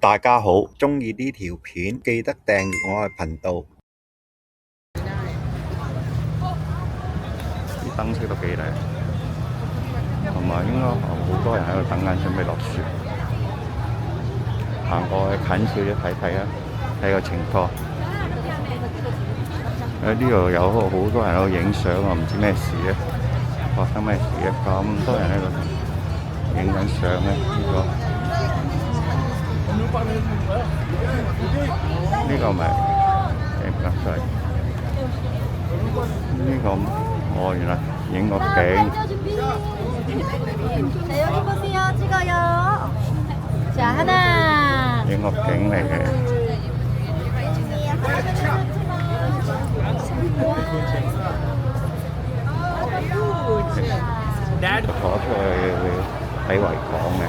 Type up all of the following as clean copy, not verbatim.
大家好，鍾意呢條片記得訂閱我嘅頻道。啲燈飾都幾靚，同埋應該好多人喺度等緊準備落雪。行過去近少少睇睇啊，睇個情況。呢度有好多人喺度影相啊，唔知咩事咧，發生咩事咧？咁多人喺度影緊相咧，呢個咪唔得晒。呢個原來影個景。影個景嚟嘅。坐出去睇維港嘅。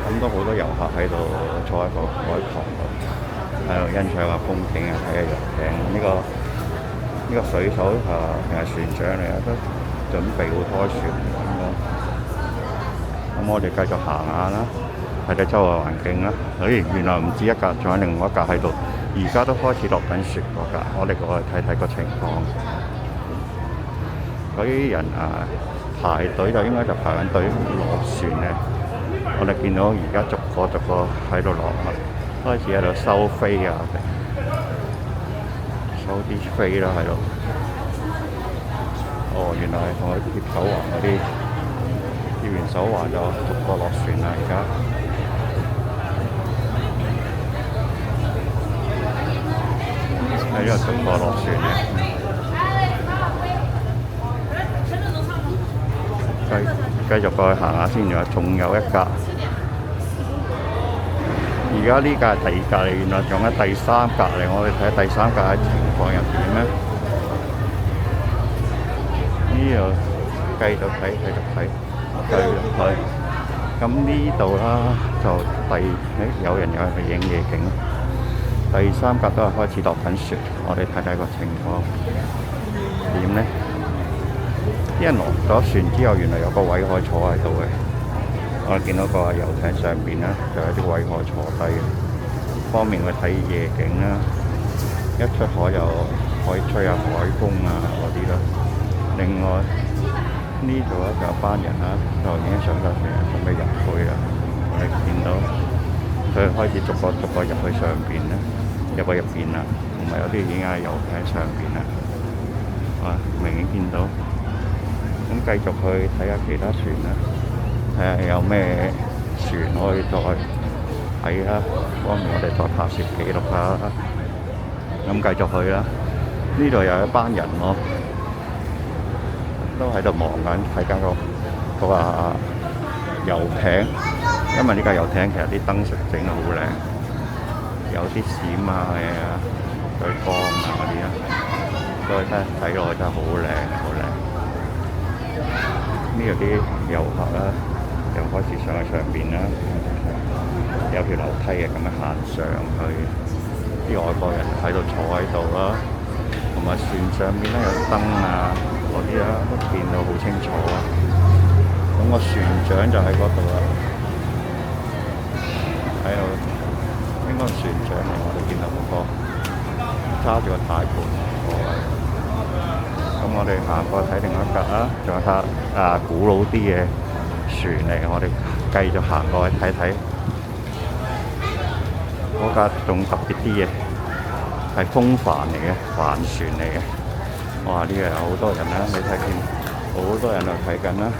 咁都好多遊客喺度坐喺個海旁度，喺度欣賞下風景啊，睇下遊艇。呢個水手定係船長嚟啊，都準備好拖船咁樣。咁我哋繼續行下啦，睇睇周圍環境啦。原來唔止一架，仲有另外一架喺度。而家都開始落緊雪嗰架，我哋過去睇睇個情況。嗰啲人排隊就應該就排緊隊落船嘅。我哋見到而家逐個喺度落去，開始喺度收飛啊，收啲飛啦喺度。原來係同佢貼手環嗰啲，貼完手環就逐個落船啦。而家喺呢度逐個落船嘅。繼續過去行下先，仲有一架。而家呢架係第二架嚟，原來仲有第三架嚟。我哋睇下第三架嘅情況入邊咧。呢度繼續睇。咁呢度啦，就有人又去影夜景。第三架都係開始落緊雪，我哋睇睇個情況點咧？啲人落咗船之後，原來有個位可以坐喺度嘅。我見到個遊艇上邊咧，就有啲位可以坐低嘅，方便去睇夜景啦。一出海又可以吹下海風啊嗰啲啦。另外呢度咧就有班人啦，就已經上咗船，準備入去啦。我哋見到佢開始逐個入去上邊咧，入邊啦，同埋有啲已經喺遊艇上邊啦。明顯見到。咁繼續去睇下其他船啦，睇下有咩船可以再睇啦，方便我哋再拍攝記錄下。咁繼續去啦，呢度又有一班人咯，都喺度望緊睇緊個遊艇，因為呢架遊艇其實啲燈飾整得好靚，有啲閃啊對光啊嗰啲啊，所以真係睇落去真係好靚好靚。呢度啲遊客啦，又開始上去上邊啦，有條樓梯咁樣行上去。啲外國人喺度坐喺度啦，同埋船上邊咧有燈啊嗰啲啦，都見到好清楚啊。咁個船長就喺嗰度啦，喺度應該船長嚟，我哋見到嗰個揸住個大盤過嚟。咁我哋行過睇另一架啦，仲有架古老啲嘅船嚟，我哋繼續行過去睇睇。嗰架仲特別啲嘅，係風帆嚟嘅，帆船嚟嘅。哇！呢個有好多人啦，你睇見好多人喺度睇緊啦，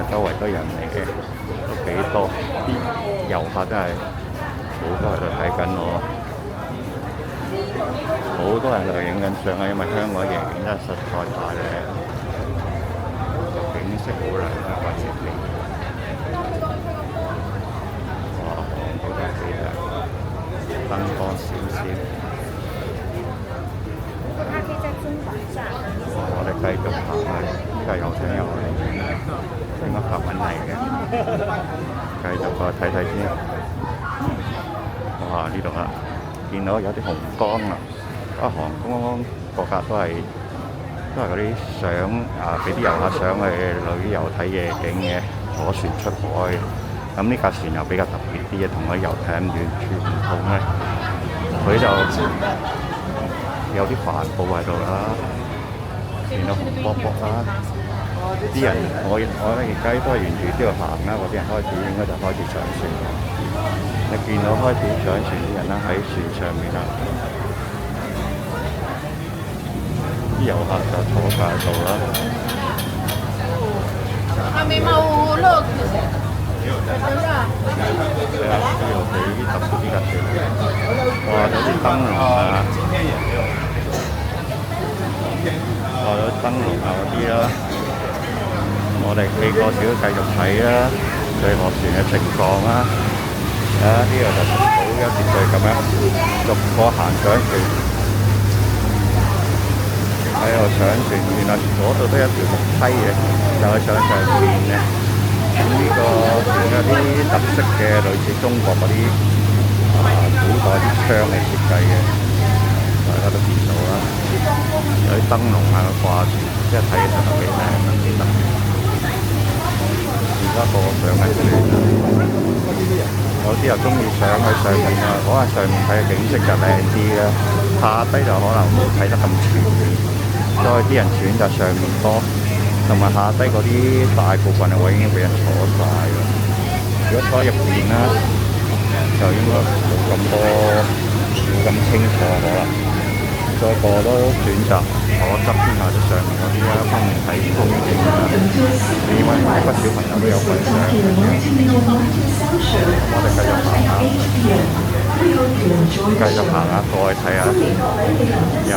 周圍都人嚟嘅，都幾多。啲遊客真係好多喺度睇緊我。好多人喺度影緊相啊，因為香港夜景真係實在太靚，景色好靚啊，個夜景。哇，好多幾靚，燈光閃閃。我哋繼續行去，呢架遊艇又嚟，應該拍緊嚟嘅。繼續過去睇睇先。哇！呢度啊，見到有啲紅光啊！航空嗰國家都係嗰啲上俾啲遊客上去旅遊睇夜景嘅，坐船出海。咁呢架船又比較特別啲嘅，同嗰啲遊艇完全唔同咧。佢就有啲帆布喺度啦，見到紅卜卜啦。啲人我而家都係沿住呢度行啦，嗰啲人開始應該就開始上船。你見到開始上船啲人啦，喺船上面啦，啲遊客就坐晒喺度啦。還沒冇落去。係啊，呢度幾特別啲架船。哇！有啲燈籠啊，有燈籠啊嗰啲啦。我哋企過少繼續睇啦，對落船嘅情況啦。呢度就好有秩序咁樣逐個行上船，喺度上船。原來嗰度都有條木梯嘅，就係上邊嘅。咁呢個船有啲特色嘅，類似中國嗰啲古代啲窗嚟設計嘅，大家都見到啦。有啲燈籠啊掛住，即係睇起上嚟幾靚。而家個上緊船，有啲又中意上去上面啊，可能上面睇嘅景色就靚啲啦，下低就可能冇睇得咁全面。所以啲人選擇上面多，同埋下低嗰啲大部分嘅位已經俾人坐晒啦。如果坐入邊啦，就應該冇咁多冇咁清楚可能。再個都選擇坐側邊或者上面嗰啲啦，方便睇風景啊。因為一個小朋友都有份上嘅。我哋繼續行下，過去睇下有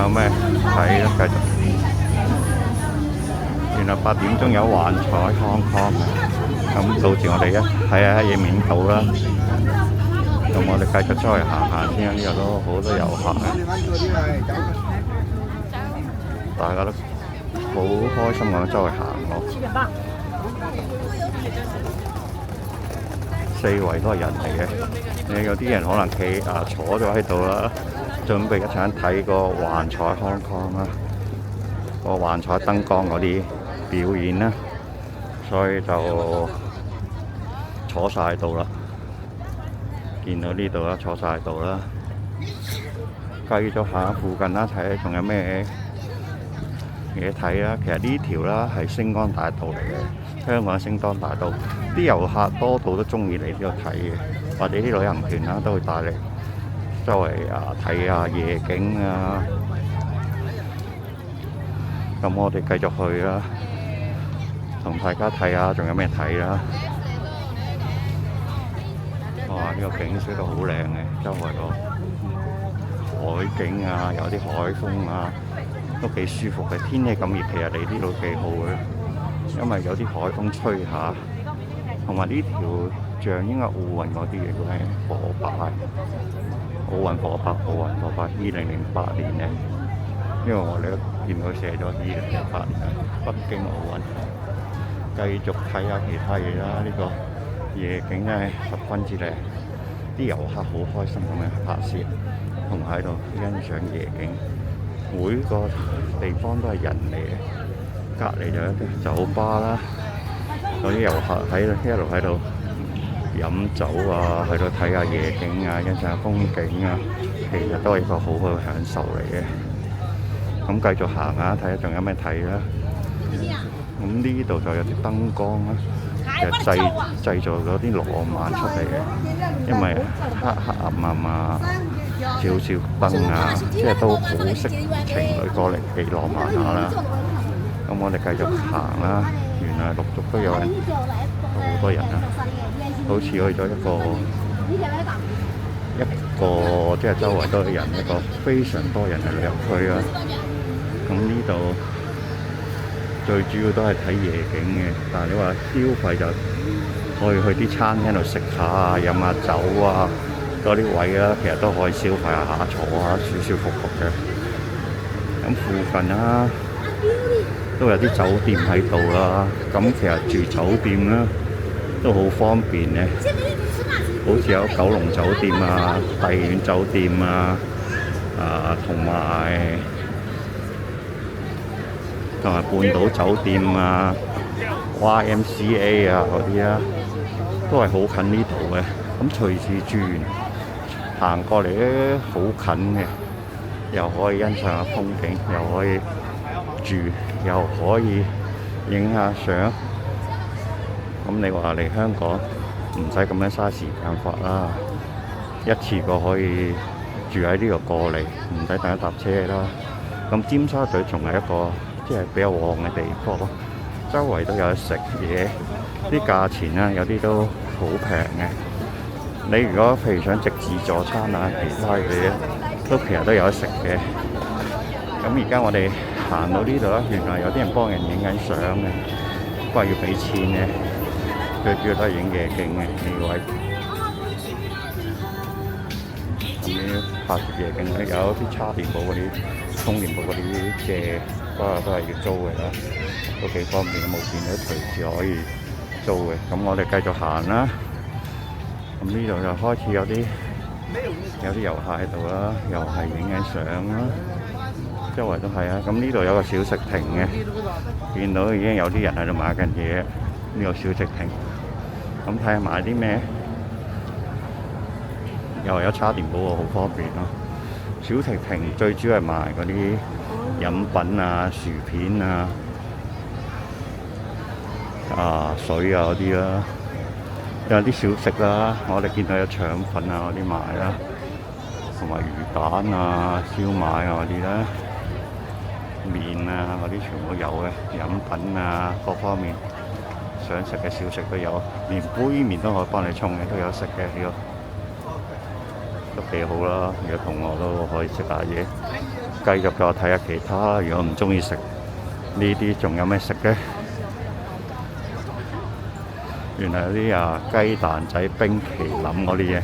咩睇咯，繼續。原來8點鐘有幻彩康康嘅，咁到時我哋一睇下嘢面口啦。咁我哋繼續出去行下先，呢度都好多遊客啊！大家都好開心咁周圍行咯。四圍都係人嚟嘅，有啲人可能坐咗喺度啦，準備一陣睇個幻彩康康啦，個幻彩燈光嗰啲表演啦，所以就坐晒喺度啦。見到呢度啦，坐晒喺度啦，繼續行附近啦，睇下仲有咩嘢睇啦。其實呢條啦係星光大道嚟嘅，香港嘅星光大道，啲遊客多數都中意嚟呢度睇嘅，或者啲旅行團啦都會帶嚟周圍睇下夜景啊。咁我哋繼續去啦，同大家睇下仲有咩睇啦。哇！呢個景色都好靚嘅，周圍個海景啊，有啲海風啊，都幾舒服嘅。天氣咁熱，其實嚟呢度幾好嘅，因為有啲海風吹下，同埋呢條像應該奧運嗰啲嘅，佢係火把，奧運火把2008年嘅，因為我哋都見到寫咗2008年北京奧運。繼續睇下其他嘢啦，呢個夜景真係十分之靚，啲遊客好開心咁樣拍攝，同喺度欣賞夜景。每個地方都係人嚟嘅，隔離就有啲酒吧啦，有啲遊客一路喺度飲酒啊，喺度睇下夜景啊，欣賞下風景啊，其實都係一個好好嘅享受嚟嘅。咁繼續行下，睇下仲有咩睇啦。咁呢度就有啲燈光啦，其實製造咗啲浪漫出嚟嘅，因為黑暗啊，少少燈啊，即係都好適情侶過嚟幾浪漫下啦。咁我哋繼續行啦，原來陸續都有人，好多人啊，好似去咗一個即係周圍都係人，一個非常多人嘅旅遊區啊。咁呢度最主要都係睇夜景嘅，但係你話消費就可以去啲餐廳度食下、飲下酒啊，嗰啲位啊，其實都可以消費下、坐下舒舒服服嘅。咁附近啊都有啲酒店喺度啦，咁其實住酒店啦都好方便嘅。好似有九龍酒店啊、帝苑酒店啊，同埋半島酒店啊、YMCA 啊嗰啲啊，都係好近呢度嘅。咁隨時住完行過嚟咧，好近嘅，又可以欣賞下風景，又可以住，又可以影下相。咁你話嚟香港唔使咁樣嘥時間法啦，一次過可以住喺呢度過嚟，唔使等一搭車啦。咁尖沙咀仲係一個即係比較旺嘅地方，周圍都有得食嘢，啲價錢啊有啲都好平嘅。你如果譬如想食自助餐啊，其他嘅都其實都有得食嘅。咁而家我哋行到呢度啦，原來有啲人幫人影緊相嘅，不過要俾錢嘅。最主要都係影夜景嘅呢位。咁呢拍攝夜景咧，有啲叉電寶嗰啲、充電寶嗰啲借，不過都係要租嘅啦，都幾方便，冇電都隨時可以租嘅。咁我哋繼續行啦。咁呢度就開始有啲遊客喺度啦，又係影緊相啦，周圍都係啊。咁呢度有個小食亭嘅，見到已經有啲人喺度買緊嘢。呢個小食亭，咁睇下買啲咩？又係有叉電寶喎，好方便咯。小食亭最主要係賣嗰啲飲品啊、薯片啊、水啊嗰啲啦。有啲小食啦，我哋見到有腸粉啊嗰啲賣啦，同埋魚蛋啊、燒賣啊嗰啲啦，麵啊嗰啲全部有嘅，飲品啊各方面想食嘅小食都有，連杯麵都可以幫你沖嘅，都有食嘅，呢個都幾好啦。如果肚餓都可以食下嘢。繼續再睇下其他，如果唔中意食呢啲，仲有咩食嘅？原來有啲雞蛋仔、冰淇淋嗰啲嘢，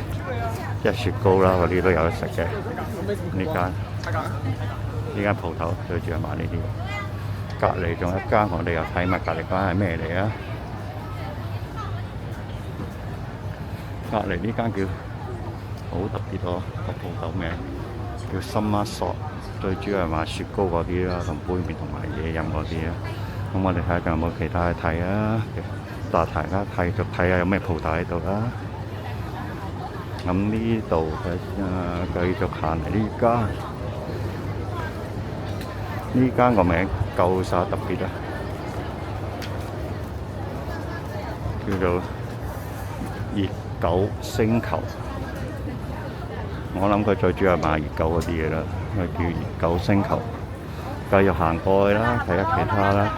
即係雪糕啦嗰啲都有得食嘅。呢間鋪頭最主要賣呢啲。隔離仲有一間，我哋又睇埋隔離間係咩嚟啊？隔離呢間叫好特別咯，個鋪頭名叫 Summer Shop， 最主要係賣雪糕嗰啲啦，同杯麵同埋嘢飲嗰啲啊。咁我哋睇下仲有冇其他去睇啊？大家繼續睇下有咩鋪頭喺度啦。咁呢度繼續行嚟呢間個名夠晒特別啊，叫做熱狗星球。我諗佢最主要係賣熱狗嗰啲嘢啦，佢叫熱狗星球。繼續行過去啦，睇下其他啦。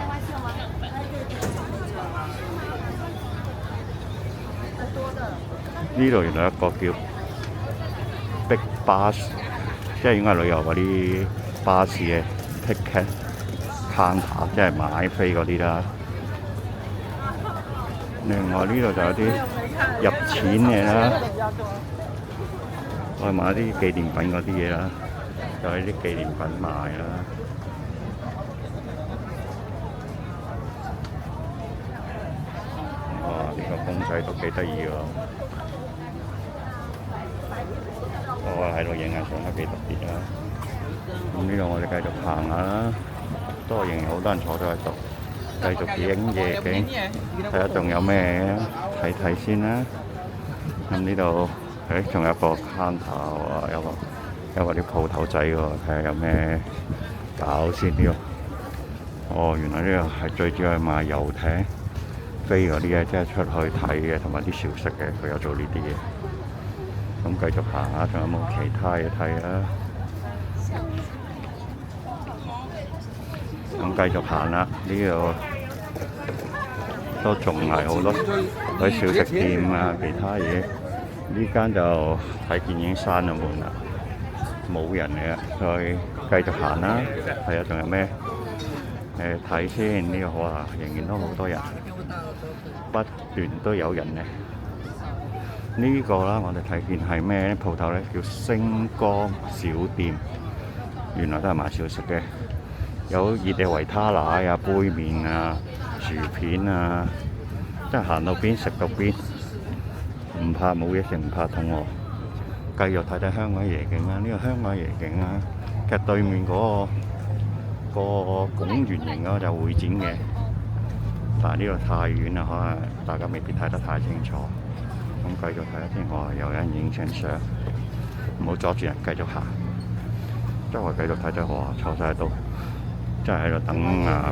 呢度原來一個叫 Big Bus， 即係應該係旅遊嗰啲巴士嘅 ticket counter， 即係買飛嗰啲啦。另外呢度就有啲入錢嘅啦，我買啲紀念品嗰啲嘢啦，有啲紀念品賣啦。哇！呢個公仔都幾得意喎〜我喺度影下相都幾特別啦。咁呢度我哋繼續行下啦，都係仍然好多人坐咗喺度，繼續影夜景，睇下仲有咩睇睇先啦。咁呢度仲有個攤頭啊，有個啲鋪頭仔喎，睇下有咩搞先呢個。哦，原來呢個係最主要係賣遊艇飛嗰啲嘢，即係出去睇嘅，同埋啲小食嘅，佢有做呢啲嘢。咁繼續行下，仲有冇其他嘢睇啊？咁繼續行啦，呢度都仲係好多啲小食店啊，其他嘢。呢間就睇見已經閂咗門啦，冇人嚟啊！再繼續行啦，睇下仲有咩睇先。呢個哇，仍然都好多人，不斷都有人嘅。呢個啦，我哋睇見係咩鋪頭咧？叫星光小店，原來都係賣小食嘅，有熱嘅維他奶啊、杯麵啊、薯片啊，即係行到邊食到邊。唔怕冇嘢食，唔怕肚餓，繼續睇睇香港夜景啊！呢個香港夜景啊，其實對面嗰個拱圓形嗰個就會展嘅，但係呢度太遠啦，可能大家未必睇得太清楚。咁繼續睇下先，有人影相相，唔好阻住人，繼續行。周圍繼續睇睇，坐晒喺度，真係喺度等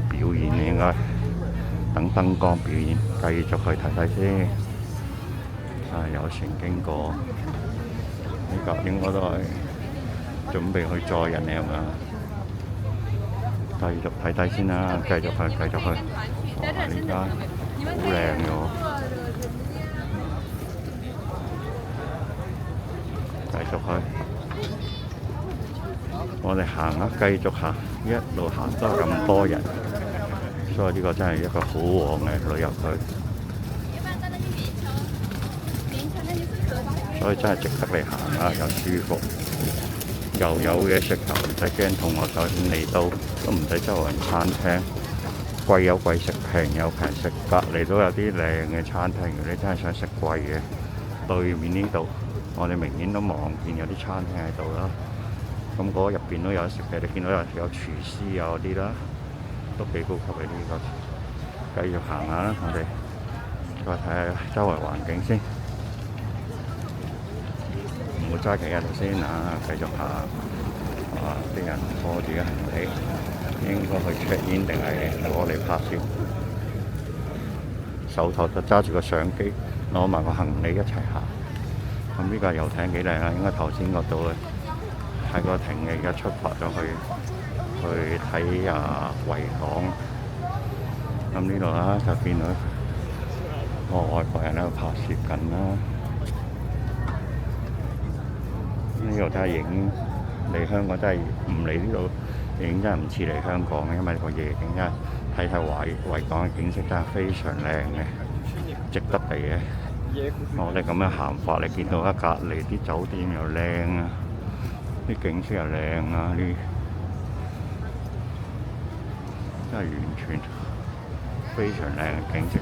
表演，應該等燈光表演，繼續去睇睇先。有船經過，呢個應該都係準備去載人嚟係嘛？繼續睇睇先啦，繼續去。哇！呢間好靚嘅喎，繼續去。我哋行啦，繼續行，一路行都係咁多人，所以呢個真係一個好旺嘅旅遊區。所以真係值得嚟行啊！又舒服，又有嘢食，又唔使驚肚餓。就算嚟到都唔使周圍餐廳，貴有貴食，平有平食。隔離都有啲靚嘅餐廳，如果你真係想食貴嘅，對面呢度我哋明顯都望見有啲餐廳喺度啦。咁嗰入邊都有食嘅，你見到有廚師有啲啦，都幾高級嘅呢個。繼續行下啦，我哋再睇下周圍環境先。唔好揸企喺度先繼續行。啲人拖住嘅行李，應該去 check in 定係攞嚟拍攝？手頭就揸住個相機，攞埋個行李一齊行。咁呢個遊艇幾靚啊！應該頭先嗰度喺個艇嘅，而家出發咗去睇維港。咁呢度啦，就見到外國人喺度拍攝緊啦。呢度真係影嚟香港真係唔嚟呢度影真係唔似嚟香港嘅，因為個夜景真係睇睇維港嘅景色真係非常靚嘅，值得嚟嘅。我哋咁樣行法，你見到隔離啲酒店又靚啊，啲景色又靚啊，呢真係完全非常靚嘅景色。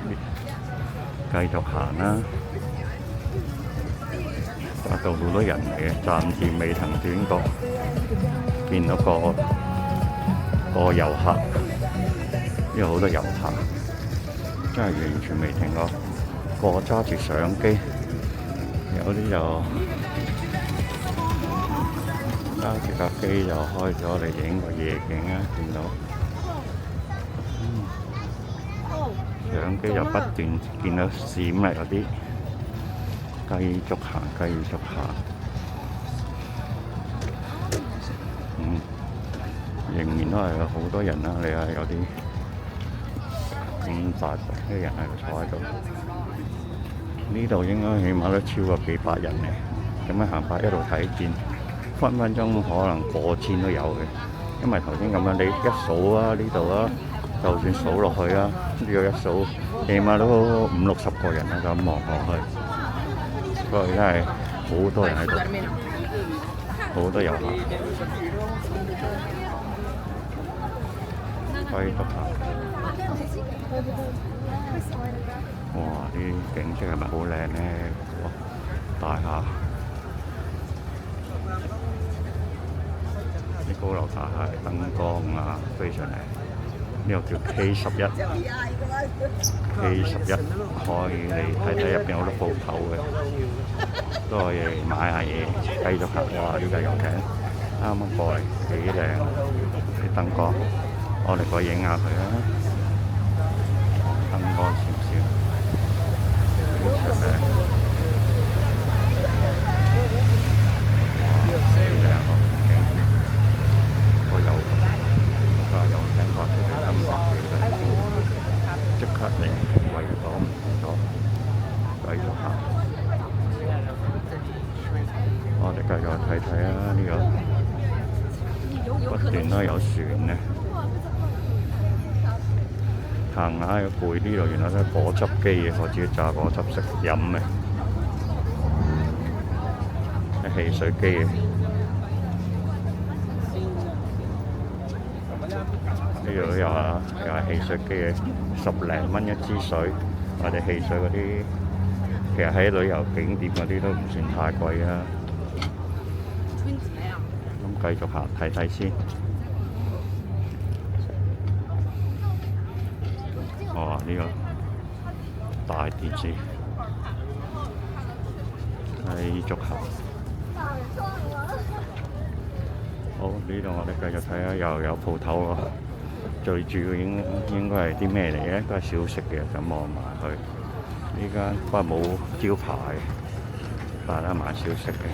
繼續行啦。到好多人嚟嘅，暫時未曾見過，見到個遊客，因為好多遊客，真係完全未聽過。個揸住相機，有啲就揸住架機就開咗嚟影個夜景啊！見到，相機就不斷見到閃嚟嗰啲。繼續行，仍然都係有好多人啦。你睇有啲咁大啲人喺度坐喺度，呢度應該起碼都超過幾百人嘅。咁樣行法一路睇見，分分鐘可能過千都有嘅。因為頭先咁樣，你一數啊呢度啊，就算數落去啊，呢個一數起碼都50-60個人啦，咁望落去。所以真係好多人喺度，好多遊客。繼續行。哇！啲景色係咪好靚呢？大廈，啲高樓大廈燈光啊，非常靚。呢個叫 K11，可以嚟睇睇入邊好多鋪頭嘅，都可以買下嘢。繼續行，哇！呢架遊艇啱啱過嚟，幾靚啲燈光，我哋過去影下佢啦。燈光閃閃，非常靚。哇！幾靚個景，個遊艇發出嘅音樂幾靚，即刻嚟維港咗，繼續行。我哋繼續睇睇啊！呢個不斷都有船咧，行下又攰啲咯。原來都係果汁機嘅，我自己榨果汁食飲嘅，係汽水機嘅。呢度都有啊，又係汽水機嘅，10零蚊一支水，或者汽水嗰啲其實喺旅遊景點嗰啲都唔算太貴啊。咁繼續行睇睇先。哦，呢、個大電視，繼續行。好，呢度我哋繼續睇下，又有鋪頭喎。最主要應該係啲咩嚟嘅？都係小食嘅，咁望埋去。呢間不過冇招牌，但係賣小食嘅。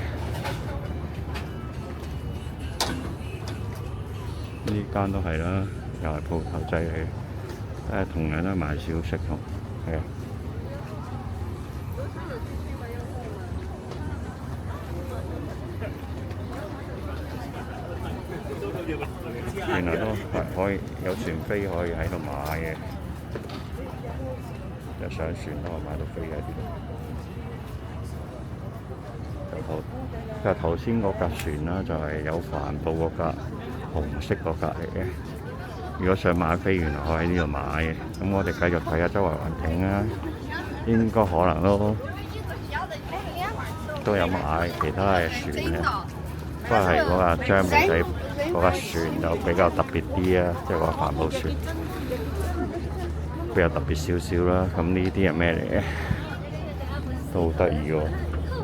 呢間都係啦，又係鋪頭仔嚟嘅，同樣都係賣小食咯，係啊。原來都係可以有船飛可以喺度買嘅，一上船都可以買到飛喺呢度。就頭先嗰架船啦，就係有帆布嗰架紅色嗰架嚟嘅。如果想買飛，原來可以喺呢度買嘅。咁我哋繼續睇下周圍環境啦，應該可能都有買其他嘅船嘅，不過係嗰架張美仔嗰架船就比較特別啲啊，即係個帆布船比較特別少少啦。咁呢啲係咩嚟嘅？都好得意喎！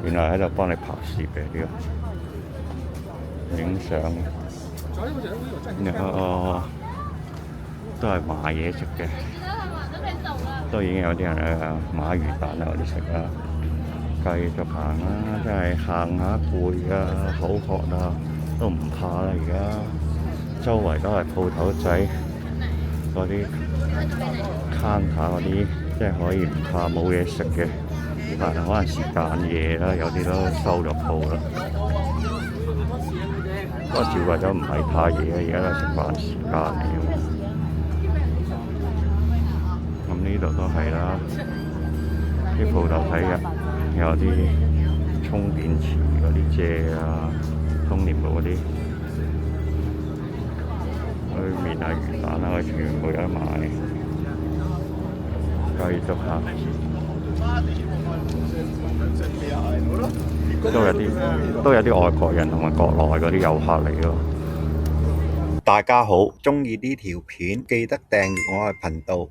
原來喺度幫你拍攝嘅呢個影相，都係賣嘢食嘅，都已經有啲人買魚蛋啊嗰啲食啦。繼續行啦，真係行下攰啊，口渴啊，都唔怕啦。而家周圍都係鋪頭仔，嗰啲 counter 嗰啲，即係可以唔怕冇嘢食嘅。但係可能時間夜啦，有啲都收咗鋪啦。不過照計都唔係太夜啊，而家都係食飯時間嚟嘅。咁呢度都係啦，啲鋪頭睇嘅有啲充電池嗰啲蔗啊、豐年寶嗰啲，麵啊、魚蛋啊，全部有得買。繼續行。都有啲外國人同埋國內嗰啲遊客嚟咯。大家好，鍾意呢條片記得訂閱我嘅頻道，